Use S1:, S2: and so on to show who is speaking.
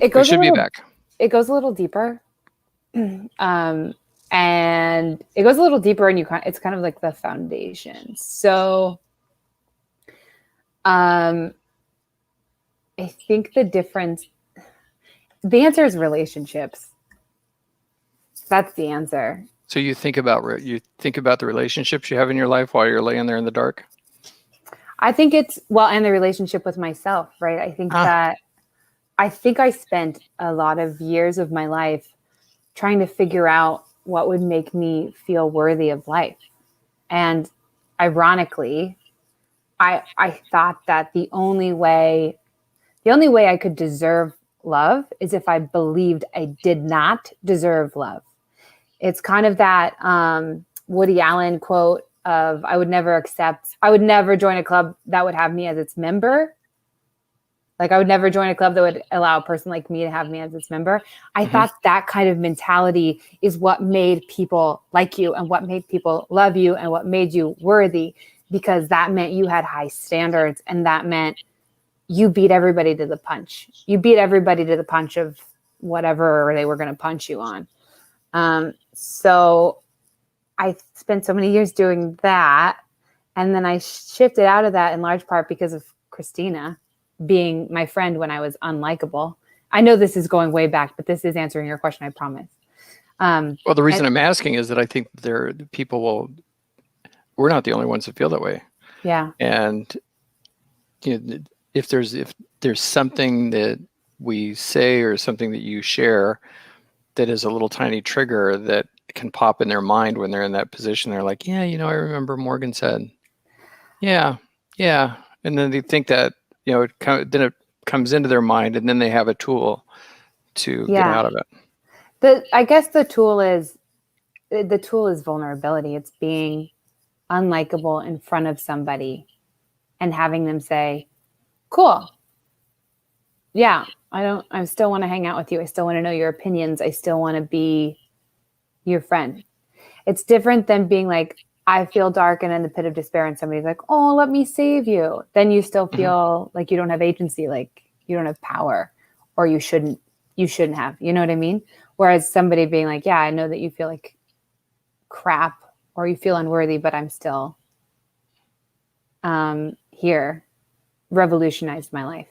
S1: It
S2: We
S1: goes a
S2: should be
S1: little,
S2: back.
S1: it goes a little deeper. And it goes a little deeper and it's kind of like the foundation. So, I think the answer is relationships. That's the answer.
S2: So you think about the relationships you have in your life while you're laying there in the dark?
S1: I think and the relationship with myself, right? I think I spent a lot of years of my life trying to figure out what would make me feel worthy of life. And ironically, I thought that the only way I could deserve love is if I believed I did not deserve love. It's kind of that Woody Allen quote of I would never join a club that would have me as its member. Like I would never join a club that would allow a person like me to have me as its member. I thought that kind of mentality is what made people like you and what made people love you and what made you worthy, because that meant you had high standards and that meant you beat everybody to the punch. You beat everybody to the punch of whatever they were going to punch you on. So I spent so many years doing that. And then I shifted out of that in large part because of Christina being my friend when I was unlikable. I know this is going way back, but this is answering your question, I promise.
S2: Well, the reason I'm asking is that I think we're not the only ones that feel that way.
S1: Yeah.
S2: And if there's something that we say or something that you share that is a little tiny trigger that can pop in their mind when they're in that position, they're like, yeah, I remember Morgan said, yeah. And then they think that, then it comes into their mind and then they have a tool to get out of it.
S1: I guess the tool is vulnerability. It's being unlikable in front of somebody and having them say, cool. Yeah, I still want to hang out with you. I still want to know your opinions. I still want to be your friend. It's different than being like, I feel dark and in the pit of despair and somebody's like, oh, let me save you. Then you still feel like you don't have agency, like you don't have power, or you shouldn't have, you know what I mean? Whereas somebody being like, yeah, I know that you feel like crap or you feel unworthy, but I'm still here, revolutionized my life.